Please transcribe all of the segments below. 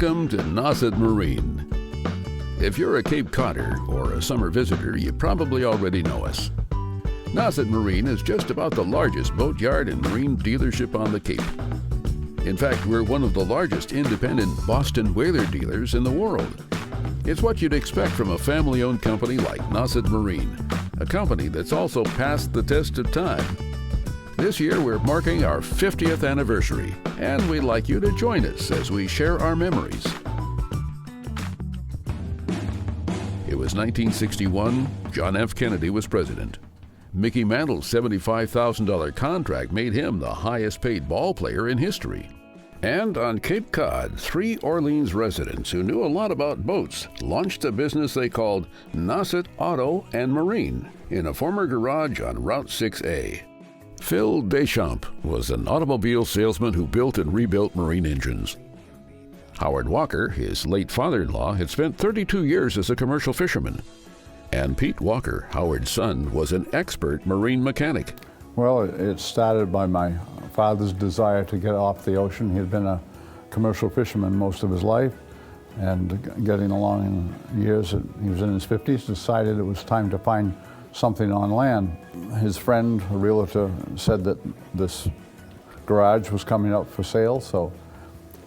Welcome to Nauset Marine. If you're a Cape Codder or a summer visitor, you probably already know us. Nauset Marine is just about the largest boatyard and marine dealership on the Cape. In fact, we're one of the largest independent Boston whaler dealers in the world. It's what you'd expect from a family-owned company like Nauset Marine, a company that's also passed the test of time. This year, we're marking our 50th anniversary, and we'd like you to join us as we share our memories. It was 1961. John F. Kennedy was president. Mickey Mantle's $75,000 contract made him the highest-paid ball player in history. And on Cape Cod, 3 Orleans residents who knew a lot about boats launched a business they called Nauset Auto and Marine in a former garage on Route 6A. Phil Deschamps was an automobile salesman who built and rebuilt marine engines. Howard Walker, his late father-in-law, had spent 32 years as a commercial fisherman. And Pete Walker, Howard's son, was an expert marine mechanic. Well, it started by my father's desire to get off the ocean. He had been a commercial fisherman most of his life, and getting along in years, he was in his 50s, decided it was time to find something on land. His friend, a realtor, said that this garage was coming up for sale, so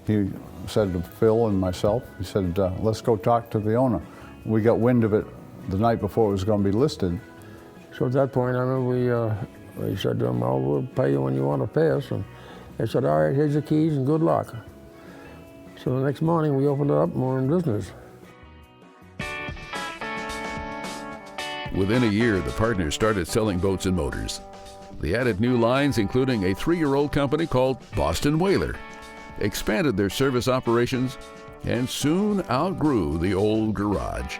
he said to Phil and myself, he said, let's go talk to the owner. We got wind of it the night before it was going to be listed. So at that point, I remember we said to him, oh, we'll pay you when you want to pay us. And they said, all right, here's the keys and good luck. So the next morning, we opened it up and we're in business. Within a year, the partners started selling boats and motors. They added new lines, including a 3-year-old company called Boston Whaler, expanded their service operations, and soon outgrew the old garage.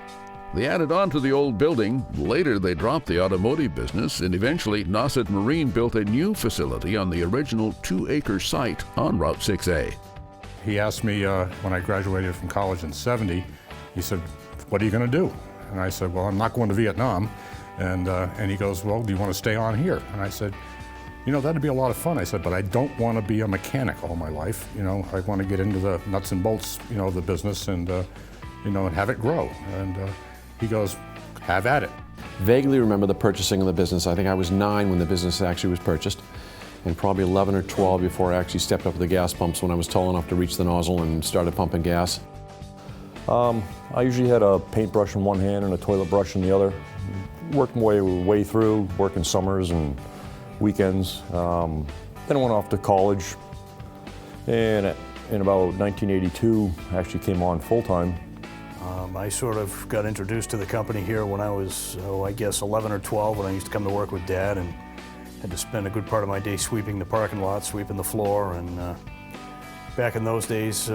They added on to the old building. Later, they dropped the automotive business, and eventually Nauset Marine built a new facility on the original 2-acre site on Route 6A. He asked me when I graduated from college in '70, he said, what are you going to do? And I said, well, I'm not going to Vietnam. And he goes, well, do you want to stay on here? And I said, you know, that'd be a lot of fun. I said, but I don't want to be a mechanic all my life. You know, I want to get into the nuts and bolts, you know, of the business and, you know, and have it grow. And he goes, have at it. Vaguely remember the purchasing of the business. I think I was 9 when the business actually was purchased, and probably 11 or 12 before I actually stepped up to the gas pumps when I was tall enough to reach the nozzle and started pumping gas. I usually had a paintbrush in one hand and a toilet brush in the other. Worked my way through, working summers and weekends. Then I went off to college, and in about 1982, I actually came on full-time. I sort of got introduced to the company here when I was, I guess 11 or 12, when I used to come to work with Dad and had to spend a good part of my day sweeping the parking lot, sweeping the floor. And back in those days,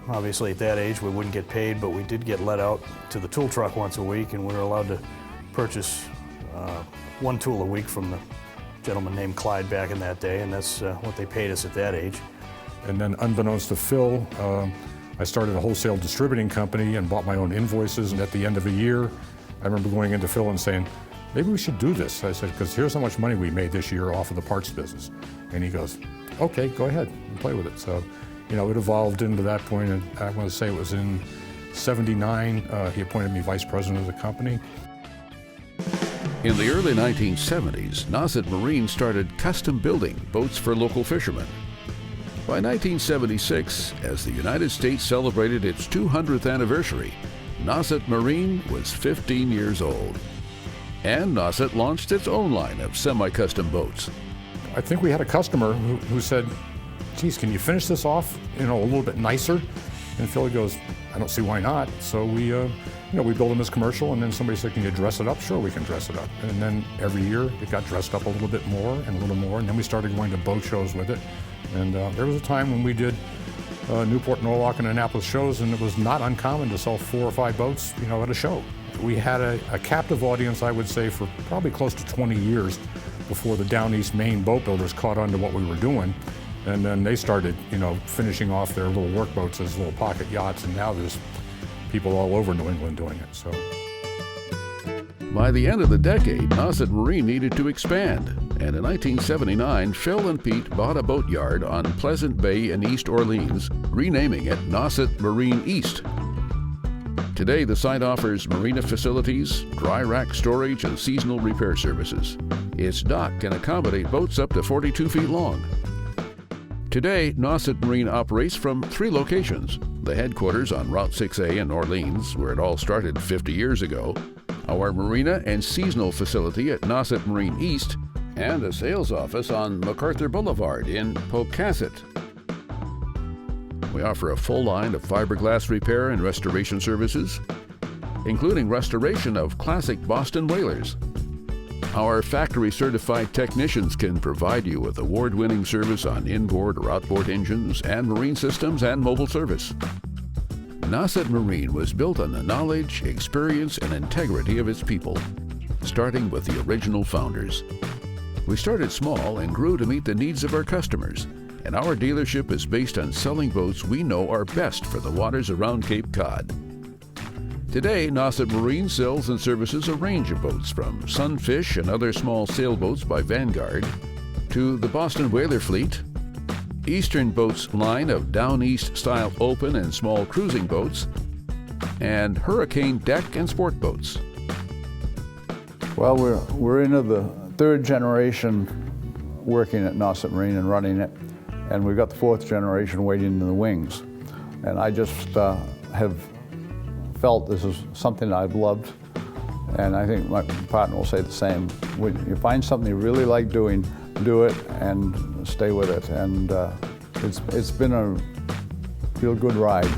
obviously at that age we wouldn't get paid, but we did get let out to the tool truck once a week, and we were allowed to purchase 1 tool a week from the gentleman named Clyde back in that day, and that's what they paid us at that age. And then unbeknownst to Phil, I started a wholesale distributing company and bought my own invoices. And at the end of a year, I remember going into Phil and saying, maybe we should do this. I said, because here's how much money we made this year off of the parts business. And he goes, okay, go ahead and play with it. So, you know, it evolved into that point. And I want to say it was in '79, he appointed me vice president of the company. In the early 1970s, Nauset Marine started custom building boats for local fishermen. By 1976, as the United States celebrated its 200th anniversary, Nauset Marine was 15 years old. And Nauset launched its own line of semi-custom boats. I think we had a customer who said, geez, can you finish this off, you know, a little bit nicer? And Philly goes, I don't see why not. So we, you know, we built them as commercial, and then somebody said, can you dress it up? Sure, we can dress it up. And then every year it got dressed up a little bit more and a little more, and then we started going to boat shows with it. And there was a time when we did Newport, Norwalk, and Annapolis shows, and it was not uncommon to sell 4 or 5 boats, you know, at a show. We had a captive audience, I would say, for probably close to 20 years before the Down East Maine boat builders caught on to what we were doing. And then they started, you know, finishing off their little workboats as little pocket yachts, and now there's people all over New England doing it. So. By the end of the decade, Nauset Marine needed to expand, and in 1979, Phil and Pete bought a boatyard on Pleasant Bay in East Orleans, renaming it Nauset Marine East. Today, the site offers marina facilities, dry rack storage, and seasonal repair services. Its dock can accommodate boats up to 42 feet long. Today, Nauset Marine operates from 3 locations: the headquarters on Route 6A in Orleans, where it all started 50 years ago, our marina and seasonal facility at Nauset Marine East, and a sales office on MacArthur Boulevard in Pocasset. We offer a full line of fiberglass repair and restoration services, including restoration of classic Boston whalers. Our factory-certified technicians can provide you with award-winning service on inboard or outboard engines and marine systems and mobile service. Nauset Marine was built on the knowledge, experience, and integrity of its people, starting with the original founders. We started small and grew to meet the needs of our customers, and our dealership is based on selling boats we know are best for the waters around Cape Cod. Today, Nauset Marine sells and services a range of boats, from Sunfish and other small sailboats by Vanguard, to the Boston Whaler Fleet, Eastern Boats line of Down East style open and small cruising boats, and Hurricane deck and sport boats. Well, we're into the 3rd generation working at Nauset Marine and running it, and we've got the 4th generation waiting in the wings. And I just have felt this is something I've loved, and I think my partner will say the same. When you find something you really like doing, do it and stay with it. And it's been a feel-good ride.